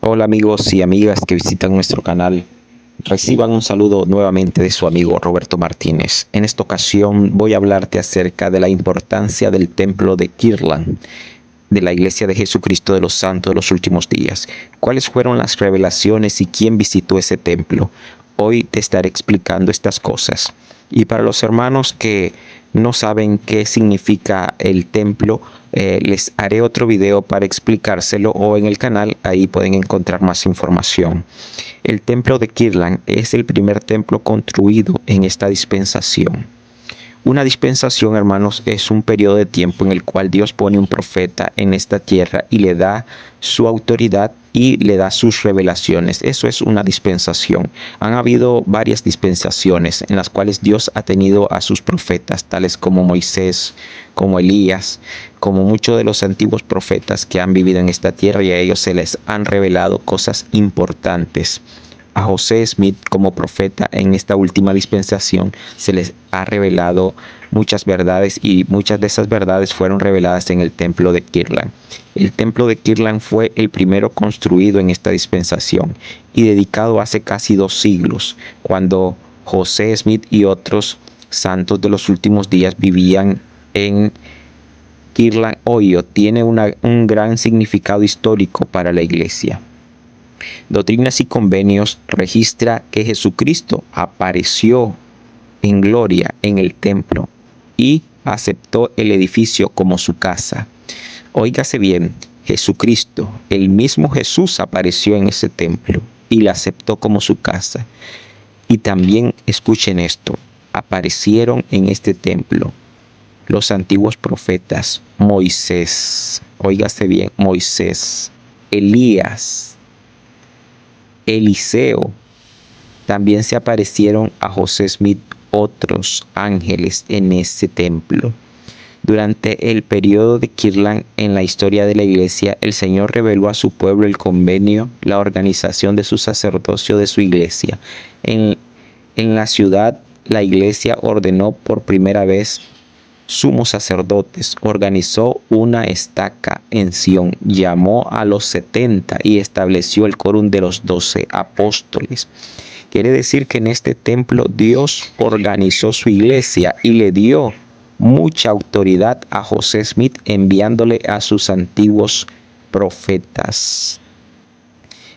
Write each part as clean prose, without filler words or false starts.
Hola amigos y amigas que visitan nuestro canal. Reciban un saludo nuevamente de su amigo Roberto Martínez. En esta ocasión voy a hablarte acerca de la importancia del templo de Kirtland, de la Iglesia de Jesucristo de los Santos de los Últimos Días. ¿Cuáles fueron las revelaciones y quién visitó ese templo? Hoy te estaré explicando estas cosas. Y para los hermanos que no saben qué significa el templo, les haré otro video para explicárselo, o en el canal ahí pueden encontrar más información. El templo de Kirtland es el primer templo construido en esta dispensación. Una dispensación, hermanos, es un periodo de tiempo en el cual Dios pone un profeta en esta tierra y le da su autoridad y le da sus revelaciones. Eso es una dispensación. Han habido varias dispensaciones en las cuales Dios ha tenido a sus profetas, tales como Moisés, como Elías, como muchos de los antiguos profetas que han vivido en esta tierra, y a ellos se les han revelado cosas importantes. A José Smith como profeta en esta última dispensación se les ha revelado muchas verdades, y muchas de esas verdades fueron reveladas en el templo de Kirtland. El templo de Kirtland fue el primero construido en esta dispensación y dedicado hace casi 2 siglos, cuando José Smith y otros santos de los últimos días vivían en Kirtland, Ohio. Tiene un gran significado histórico para la iglesia. Doctrinas y Convenios registra que Jesucristo apareció en gloria en el templo y aceptó el edificio como su casa. Óigase bien, Jesucristo, el mismo Jesús, apareció en ese templo y la aceptó como su casa. Y también, escuchen esto, aparecieron en este templo los antiguos profetas: Moisés, óigase bien, Moisés, Elías, Eliseo. También se aparecieron a José Smith otros ángeles en ese templo. Durante el periodo de Kirtland en la historia de la iglesia, el Señor reveló a su pueblo el convenio, la organización de su sacerdocio de su iglesia. En la ciudad, la iglesia ordenó por primera vez sumos sacerdotes, organizó una estaca en Sión, llamó a los 70 y estableció el quórum de los 12 apóstoles. Quiere decir que en este templo Dios organizó su iglesia y le dio mucha autoridad a José Smith, enviándole a sus antiguos profetas.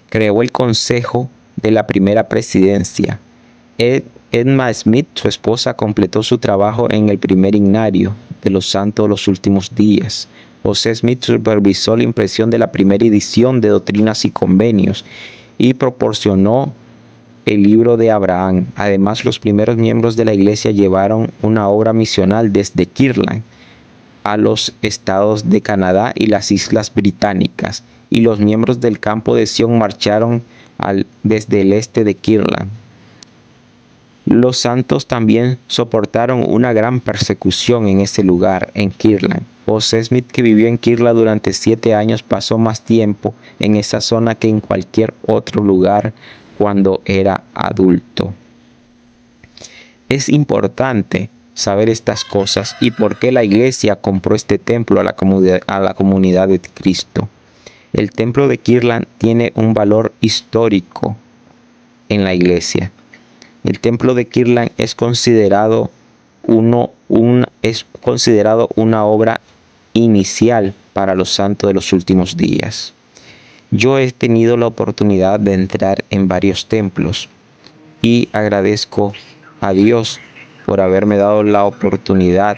Creó el consejo de la primera presidencia. Edna Smith, su esposa, completó su trabajo en el primer ignario de los santos de los últimos días. José Smith supervisó la impresión de la primera edición de Doctrinas y Convenios y proporcionó el libro de Abraham. Además, los primeros miembros de la iglesia llevaron una obra misional desde Kirtland a los estados de Canadá y las islas británicas, y los miembros del campo de Sion marcharon desde el este de Kirtland. Los santos también soportaron una gran persecución en ese lugar, en Kirtland. José Smith, que vivió en Kirtland durante 7 años, pasó más tiempo en esa zona que en cualquier otro lugar cuando era adulto. Es importante saber estas cosas y por qué la iglesia compró este templo a la comunidad de Cristo. El templo de Kirtland tiene un valor histórico en la iglesia. El templo de Kirtland es considerado una obra inicial para los santos de los últimos días. Yo he tenido la oportunidad de entrar en varios templos y agradezco a Dios por haberme dado la oportunidad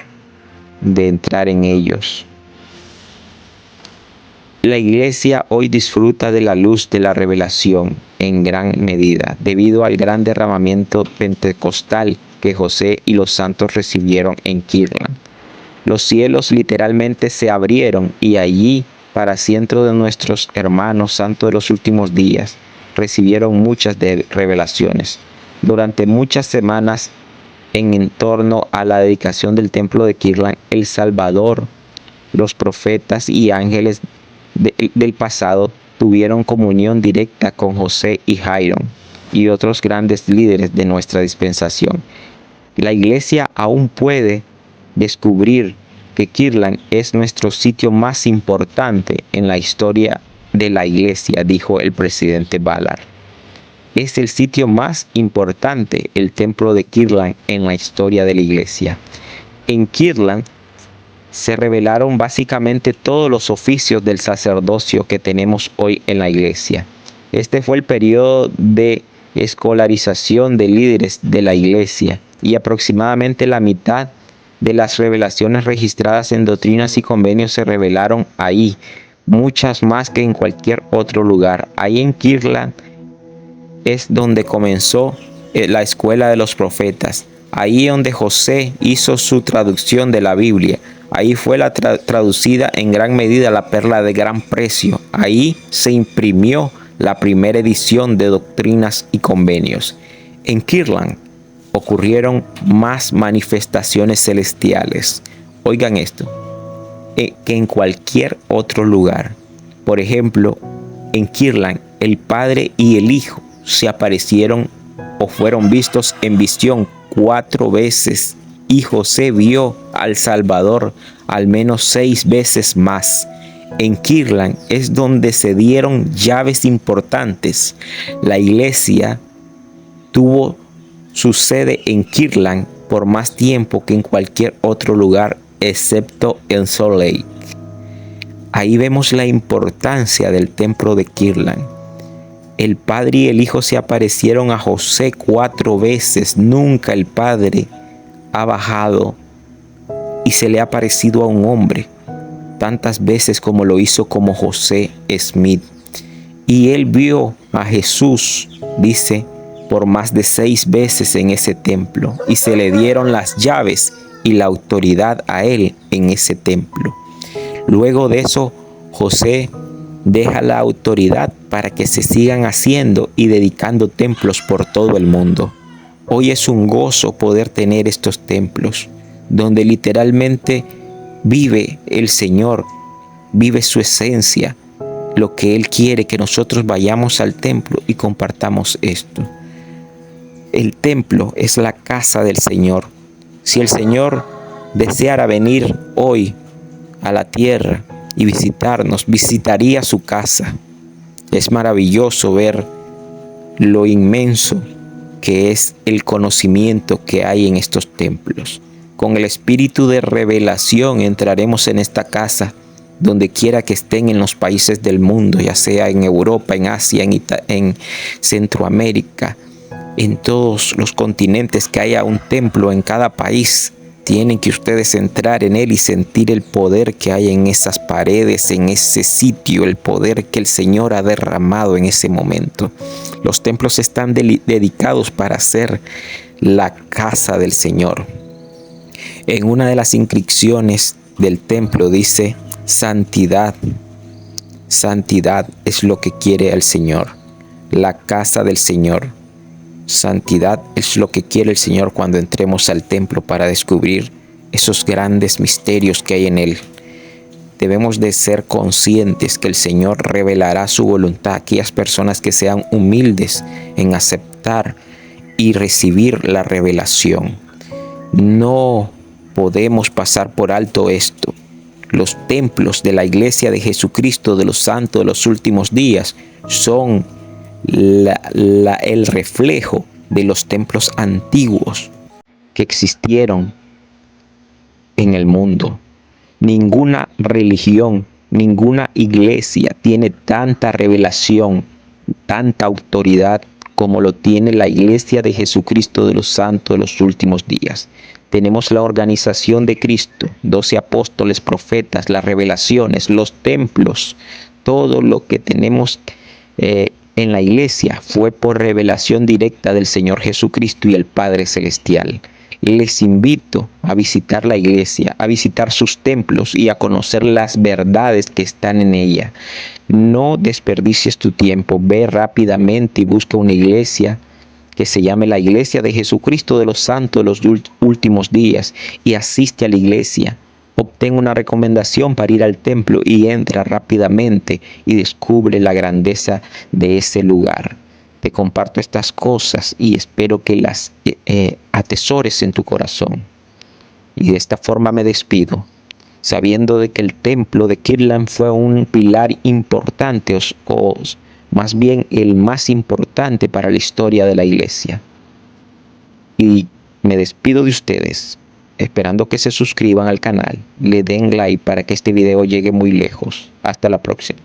de entrar en ellos. La iglesia hoy disfruta de la luz de la revelación en gran medida, debido al gran derramamiento pentecostal que José y los santos recibieron en Kirtland. Los cielos literalmente se abrieron, y allí, para cientos de nuestros hermanos santos de los últimos días, recibieron muchas revelaciones. Durante muchas semanas, en torno a la dedicación del templo de Kirtland, el Salvador, los profetas y ángeles del pasado tuvieron comunión directa con José y Jairo y otros grandes líderes de nuestra dispensación. La iglesia aún puede descubrir que Kirtland es nuestro sitio más importante en la historia de la iglesia, dijo el presidente Ballard. Es el sitio más importante, el templo de Kirtland, en la historia de la iglesia. En Kirtland se revelaron básicamente todos los oficios del sacerdocio que tenemos hoy en la iglesia. Este fue el periodo de escolarización de líderes de la iglesia y aproximadamente la mitad de las revelaciones registradas en Doctrinas y Convenios se revelaron ahí, muchas más que en cualquier otro lugar. Ahí en Kirtland es donde comenzó la escuela de los profetas. Ahí donde José hizo su traducción de la Biblia. Ahí fue traducida en gran medida la perla de gran precio. Ahí se imprimió la primera edición de Doctrinas y Convenios. En Kirtland ocurrieron más manifestaciones celestiales. Oigan esto, que en cualquier otro lugar. Por ejemplo, en Kirtland, el Padre y el Hijo se aparecieron o fueron vistos en visión 4 veces, y José vio al Salvador al menos 6 veces más. En Kirtland es donde se dieron llaves importantes. La iglesia tuvo su sede en Kirtland por más tiempo que en cualquier otro lugar, excepto en Salt Lake. Ahí vemos la importancia del templo de Kirtland. El Padre y el Hijo se aparecieron a José 4 veces. Nunca el Padre ha bajado y se le ha aparecido a un hombre tantas veces como lo hizo como José Smith. Y él vio a Jesús, dice, por más de 6 veces en ese templo, y se le dieron las llaves y la autoridad a él en ese templo. Luego de eso, José deja la autoridad para que se sigan haciendo y dedicando templos por todo el mundo. Hoy es un gozo poder tener estos templos, donde literalmente vive el Señor, vive su esencia, lo que Él quiere, que nosotros vayamos al templo y compartamos esto. El templo es la casa del Señor. Si el Señor deseara venir hoy a la tierra y visitarnos, visitaría su casa. Es maravilloso ver lo inmenso que es el conocimiento que hay en estos templos. Con el espíritu de revelación entraremos en esta casa, donde quiera que estén en los países del mundo, ya sea en Europa, en Asia, en Centroamérica, en todos los continentes, que haya un templo en cada país. Tienen que ustedes entrar en él y sentir el poder que hay en esas paredes, en ese sitio, el poder que el Señor ha derramado en ese momento. Los templos están dedicados para ser la casa del Señor. En una de las inscripciones del templo dice: santidad. Santidad es lo que quiere el Señor, la casa del Señor. Santidad es lo que quiere el Señor cuando entremos al templo para descubrir esos grandes misterios que hay en él. Debemos de ser conscientes que el Señor revelará su voluntad a aquellas personas que sean humildes en aceptar y recibir la revelación. No podemos pasar por alto esto. Los templos de la iglesia de Jesucristo de los santos de los últimos días son el reflejo de los templos antiguos que existieron en el mundo. Ninguna religión, ninguna iglesia tiene tanta revelación, tanta autoridad como lo tiene la iglesia de Jesucristo de los santos de los últimos días. Tenemos la organización de Cristo, 12 apóstoles, profetas, las revelaciones, los templos. Todo lo que tenemos en la iglesia fue por revelación directa del Señor Jesucristo y el Padre Celestial. Les invito a visitar la iglesia, a visitar sus templos y a conocer las verdades que están en ella. No desperdicies tu tiempo, ve rápidamente y busca una iglesia que se llame la Iglesia de Jesucristo de los Santos de los Últimos Días y asiste a la iglesia. Obtén una recomendación para ir al templo y entra rápidamente y descubre la grandeza de ese lugar. Te comparto estas cosas y espero que las atesores en tu corazón. Y de esta forma me despido. sabiendo de que el templo de Kirtland fue un pilar importante o más bien el más importante para la historia de la iglesia. Y me despido de ustedes, esperando que se suscriban al canal, le den like para que este video llegue muy lejos. Hasta la próxima.